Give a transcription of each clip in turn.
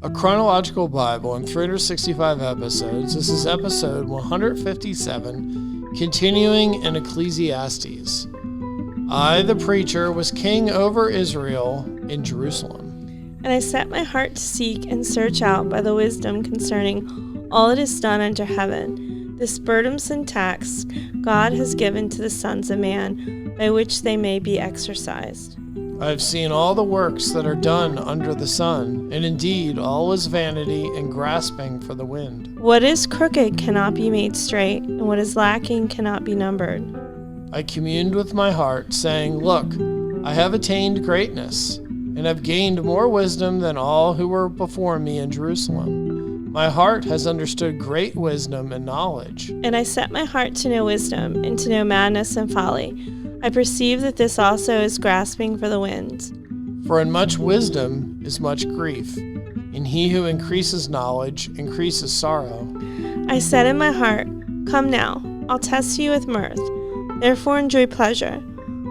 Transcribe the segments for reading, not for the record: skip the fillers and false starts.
A chronological Bible in 365 episodes. This is episode 157, continuing in Ecclesiastes. I, the preacher, was king over Israel in Jerusalem. And I set my heart to seek and search out by the wisdom concerning all that is done under heaven, this burdensome task God has given to the sons of man, by which they may be exercised. I have seen all the works that are done under the sun, and indeed all is vanity and grasping for the wind. What is crooked cannot be made straight, and what is lacking cannot be numbered. I communed with my heart, saying, Look, I have attained greatness, and have gained more wisdom than all who were before me in Jerusalem. My heart has understood great wisdom and knowledge. And I set my heart to know wisdom, and to know madness and folly. I perceive that this also is grasping for the winds. For in much wisdom is much grief, and he who increases knowledge increases sorrow. I said in my heart, Come now, I'll test you with mirth. Therefore enjoy pleasure.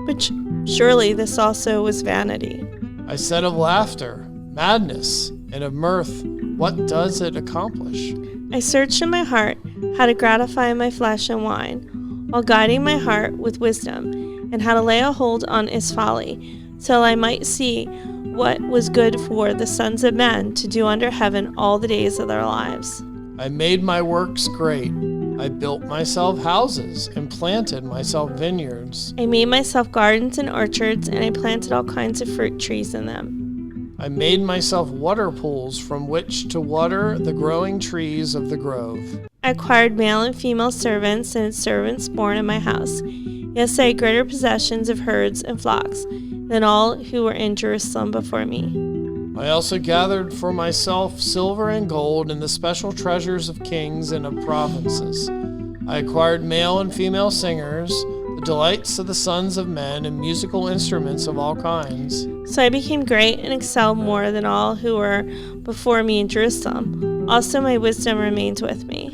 But surely this also was vanity. I said of laughter, madness, and of mirth, what does it accomplish? I searched in my heart how to gratify my flesh and wine, while guiding my heart with wisdom, and how to lay a hold on its folly, till I might see what was good for the sons of men to do under heaven all the days of their lives. I made my works great. I built myself houses and planted myself vineyards. I made myself gardens and orchards, and I planted all kinds of fruit trees in them. I made myself water pools from which to water the growing trees of the grove. I acquired male and female servants, and servants born in my house. Yes, I had greater possessions of herds and flocks than all who were in Jerusalem before me. I also gathered for myself silver and gold and the special treasures of kings and of provinces. I acquired male and female singers, the delights of the sons of men, and musical instruments of all kinds. So I became great and excelled more than all who were before me in Jerusalem. Also my wisdom remains with me.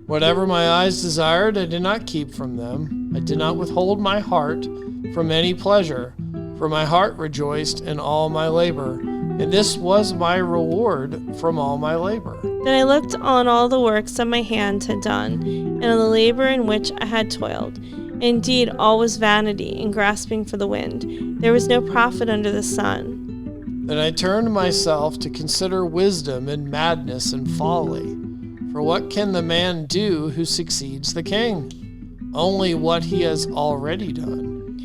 Whatever my eyes desired, I did not keep from them. I did not withhold my heart from any pleasure, for my heart rejoiced in all my labor, and this was my reward from all my labor. Then I looked on all the works that my hand had done, and on the labor in which I had toiled. Indeed, all was vanity and grasping for the wind. There was no profit under the sun. Then I turned myself to consider wisdom and madness and folly. For what can the man do who succeeds the king? Only what he has already done.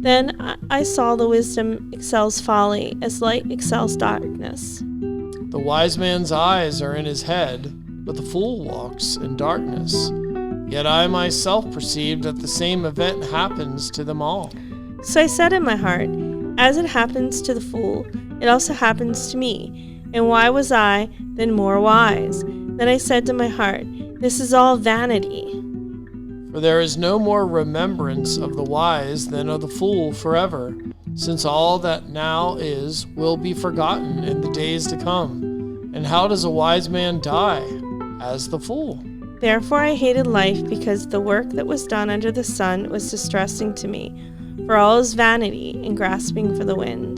Then I saw the wisdom excels folly, as light excels darkness. The wise man's eyes are in his head, but the fool walks in darkness. Yet I myself perceive that the same event happens to them all. So I said in my heart, As it happens to the fool, it also happens to me. And why was I then more wise? Then I said to my heart, This is all vanity. For there is no more remembrance of the wise than of the fool forever, since all that now is will be forgotten in the days to come. And how does a wise man die? As the fool. Therefore I hated life, because the work that was done under the sun was distressing to me, for all is vanity and grasping for the wind.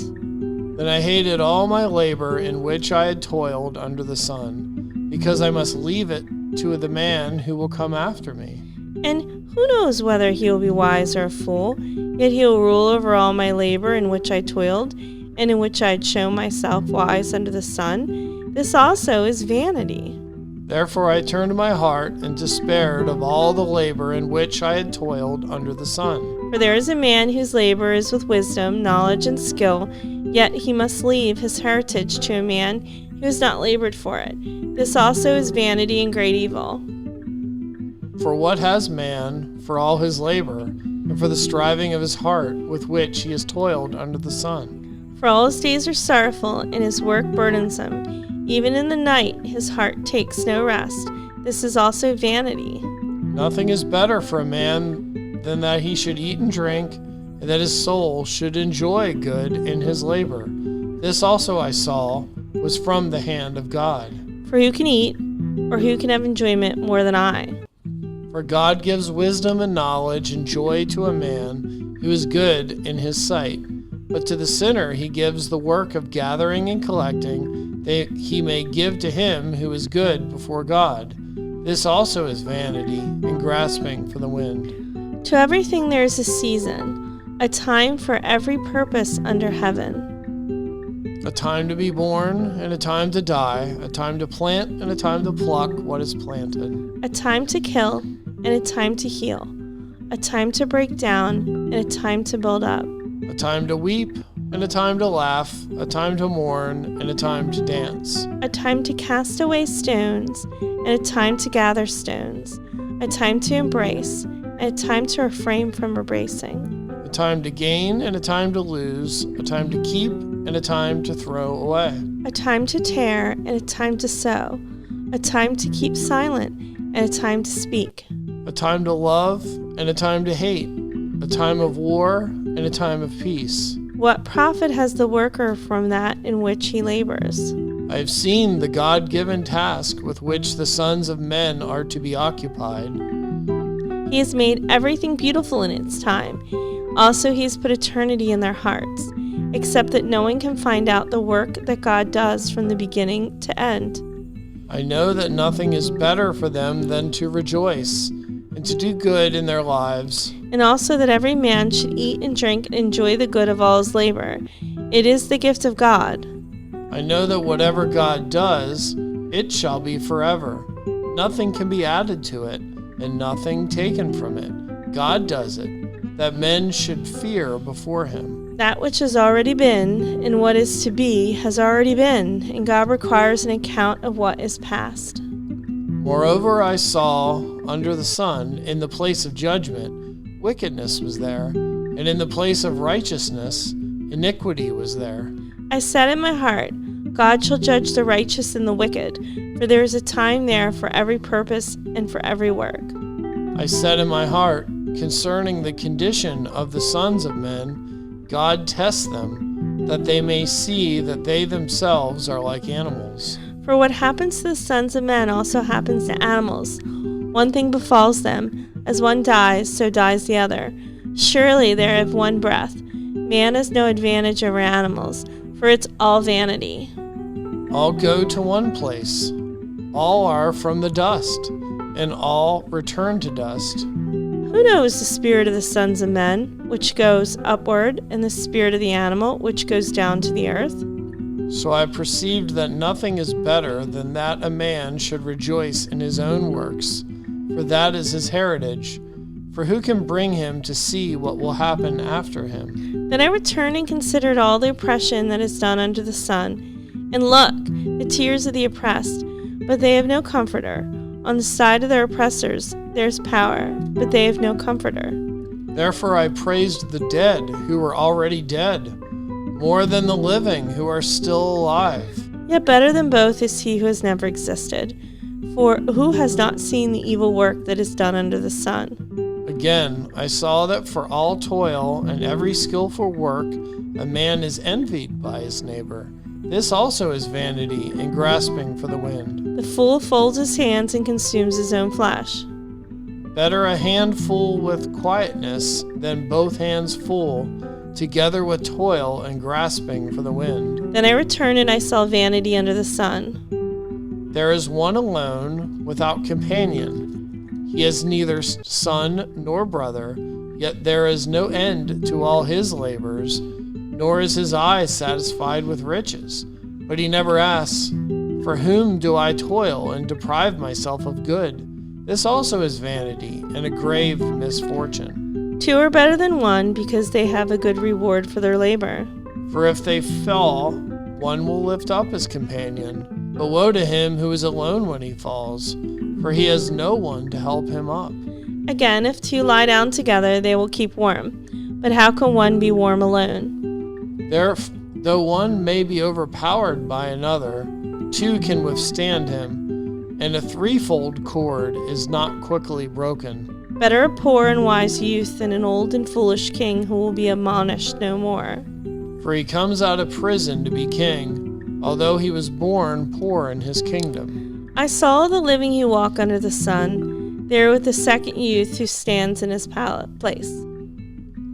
Then I hated all my labor in which I had toiled under the sun, because I must leave it to the man who will come after me. And who knows whether he will be wise or a fool? Yet he will rule over all my labor in which I toiled, and in which I had shown myself wise under the sun. This also is vanity. Therefore I turned my heart and despaired of all the labor in which I had toiled under the sun. For there is a man whose labor is with wisdom, knowledge, and skill, yet he must leave his heritage to a man who has not labored for it. This also is vanity and great evil. For what has man for all his labor, and for the striving of his heart with which he has toiled under the sun? For all his days are sorrowful, and his work burdensome. Even in the night his heart takes no rest. This is also vanity. Nothing is better for a man than that he should eat and drink, and that his soul should enjoy good in his labor. This also I saw was from the hand of God. For who can eat, or who can have enjoyment more than I? For God gives wisdom and knowledge and joy to a man who is good in his sight. But to the sinner he gives the work of gathering and collecting he may give to him who is good before God. This also is vanity and grasping for the wind. To everything there is a season, a time for every purpose under heaven. A time to be born and a time to die, a time to plant and a time to pluck what is planted. A time to kill and a time to heal. A time to break down and a time to build up. A time to weep and a time to laugh, a time to mourn and a time to dance. A time to cast away stones and a time to gather stones. A time to embrace and a time to refrain from embracing. A time to gain and a time to lose, a time to keep and a time to throw away. A time to tear and a time to sow. A time to keep silent and a time to speak. A time to love and a time to hate. A time of war and a time of peace. What profit has the worker from that in which he labors? I have seen the God-given task with which the sons of men are to be occupied. He has made everything beautiful in its time. Also, he has put eternity in their hearts, except that no one can find out the work that God does from the beginning to end. I know that nothing is better for them than to rejoice and to do good in their lives. And also that every man should eat and drink and enjoy the good of all his labor. It is the gift of God. I know that whatever God does, it shall be forever. Nothing can be added to it, and nothing taken from it. God does it, that men should fear before him. That which has already been, and what is to be, has already been, and God requires an account of what is past. Moreover, I saw under the sun, in the place of judgment, wickedness was there, and in the place of righteousness, iniquity was there. I said in my heart, God shall judge the righteous and the wicked, for there is a time there for every purpose and for every work. I said in my heart, concerning the condition of the sons of men, God tests them, that they may see that they themselves are like animals. For what happens to the sons of men also happens to animals. One thing befalls them, as one dies, so dies the other. Surely they have one breath. Man has no advantage over animals, for it's all vanity. All go to one place. All are from the dust, and all return to dust. Who knows the spirit of the sons of men, which goes upward, and the spirit of the animal, which goes down to the earth? So I perceived that nothing is better than that a man should rejoice in his own works, for that is his heritage. For who can bring him to see what will happen after him? Then I returned and considered all the oppression that is done under the sun. And look, the tears of the oppressed, but they have no comforter. On the side of their oppressors there is power, but they have no comforter. Therefore I praised the dead who were already dead, more than the living who are still alive. Yet better than both is he who has never existed. For who has not seen the evil work that is done under the sun? Again, I saw that for all toil and every skillful work, a man is envied by his neighbor. This also is vanity and grasping for the wind. The fool folds his hands and consumes his own flesh. Better a handful with quietness than both hands full, together with toil and grasping for the wind. Then I returned and I saw vanity under the sun. There is one alone, without companion. He has neither son nor brother, yet there is no end to all his labors, nor is his eye satisfied with riches. But he never asks, for whom do I toil and deprive myself of good? This also is vanity and a grave misfortune. Two are better than one because they have a good reward for their labor. For if they fall, one will lift up his companion. But woe to him who is alone when he falls, for he has no one to help him up. Again, if two lie down together, they will keep warm. But how can one be warm alone? Though one may be overpowered by another, two can withstand him, and a threefold cord is not quickly broken. Better a poor and wise youth than an old and foolish king who will be admonished no more. For he comes out of prison to be king, although he was born poor in his kingdom. I saw the living who walk under the sun, there with the second youth who stands in his place.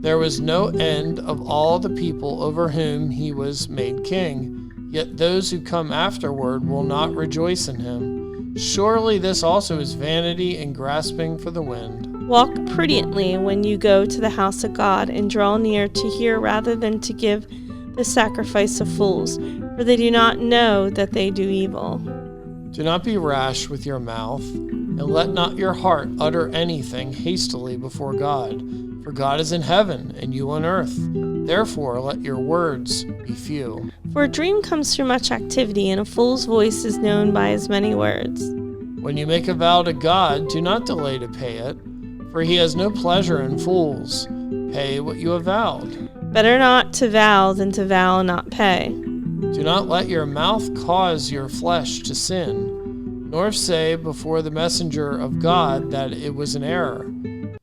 There was no end of all the people over whom he was made king, yet those who come afterward will not rejoice in him. Surely this also is vanity and grasping for the wind. Walk prudently when you go to the house of God, and draw near to hear rather than to give the sacrifice of fools, for they do not know that they do evil. Do not be rash with your mouth, and let not your heart utter anything hastily before God. For God is in heaven, and you on earth. Therefore let your words be few. For a dream comes through much activity, and a fool's voice is known by his many words. When you make a vow to God, do not delay to pay it, for he has no pleasure in fools. Pay what you have vowed. Better not to vow than to vow and not pay. Do not let your mouth cause your flesh to sin, nor say before the messenger of God that it was an error.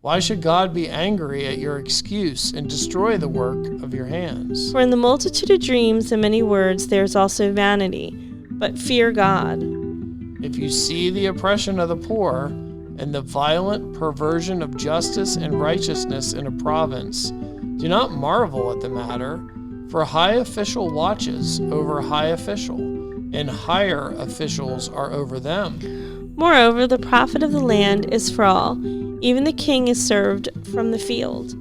Why should God be angry at your excuse and destroy the work of your hands? For in the multitude of dreams and many words there is also vanity, but fear God. If you see the oppression of the poor, and the violent perversion of justice and righteousness in a province, do not marvel at the matter, for high official watches over high official, and higher officials are over them. Moreover, the profit of the land is for all. Even the king is served from the field.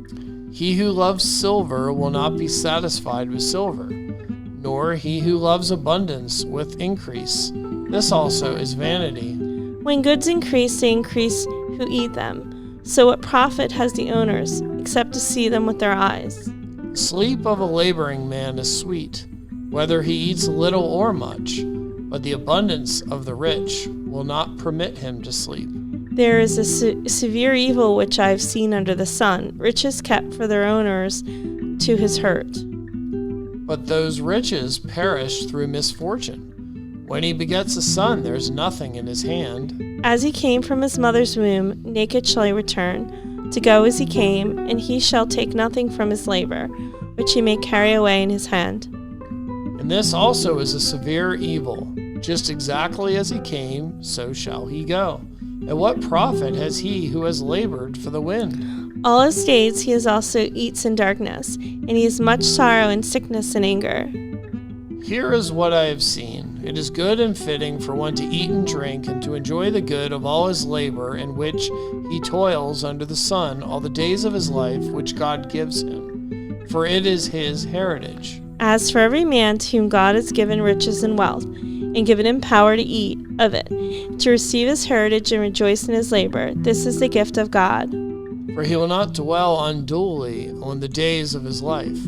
He who loves silver will not be satisfied with silver, nor he who loves abundance with increase. This also is vanity. When goods increase, they increase who eat them. So what profit has the owners, except to see them with their eyes? Sleep of a laboring man is sweet, whether he eats little or much, but the abundance of the rich will not permit him to sleep. There is a severe evil which I have seen under the sun, riches kept for their owners to his hurt. But those riches perish through misfortune. When he begets a son, there is nothing in his hand. As he came from his mother's womb, naked shall he return, to go as he came, and he shall take nothing from his labor, which he may carry away in his hand. And this also is a severe evil. Just exactly as he came, so shall he go. And what profit has he who has labored for the wind? All his days he has also eats in darkness, and he has much sorrow and sickness and anger. Here is what I have seen. It is good and fitting for one to eat and drink, and to enjoy the good of all his labor, in which he toils under the sun all the days of his life, which God gives him. For it is his heritage. As for every man to whom God has given riches and wealth, and given him power to eat of it, to receive his heritage and rejoice in his labor, this is the gift of God. For he will not dwell unduly on the days of his life,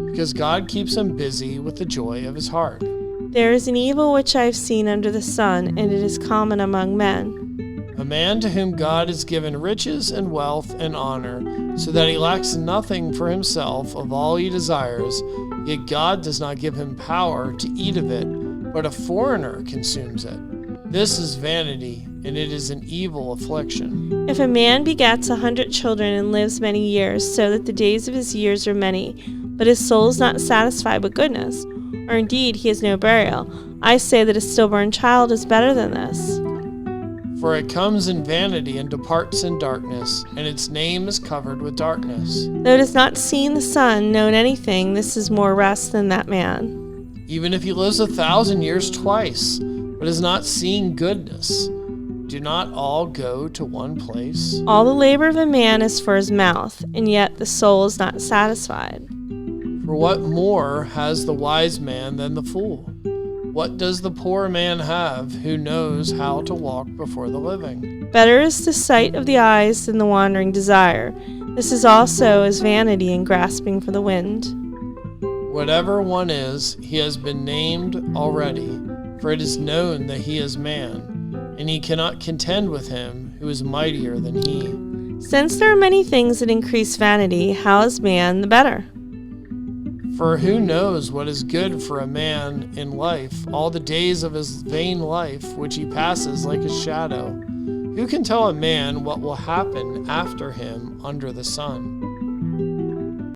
because God keeps him busy with the joy of his heart. There is an evil which I have seen under the sun, and it is common among men. A man to whom God has given riches and wealth and honor, so that he lacks nothing for himself of all he desires, yet God does not give him power to eat of it, but a foreigner consumes it. This is vanity, and it is an evil affliction. If a man begets 100 children and lives many years, so that the days of his years are many, but his soul is not satisfied with goodness, or indeed he has no burial, I say that a stillborn child is better than this. For it comes in vanity and departs in darkness, and its name is covered with darkness. Though it has not seen the sun, known anything, this is more rest than that man. Even if he lives 1,000 years twice, but has not seen goodness, do not all go to one place? All the labor of a man is for his mouth, and yet the soul is not satisfied. For what more has the wise man than the fool? What does the poor man have who knows how to walk before the living? Better is the sight of the eyes than the wandering desire. This is also as vanity and grasping for the wind. Whatever one is, he has been named already, for it is known that he is man, and he cannot contend with him who is mightier than he. Since there are many things that increase vanity, how is man the better? For who knows what is good for a man in life, all the days of his vain life, which he passes like a shadow? Who can tell a man what will happen after him under the sun?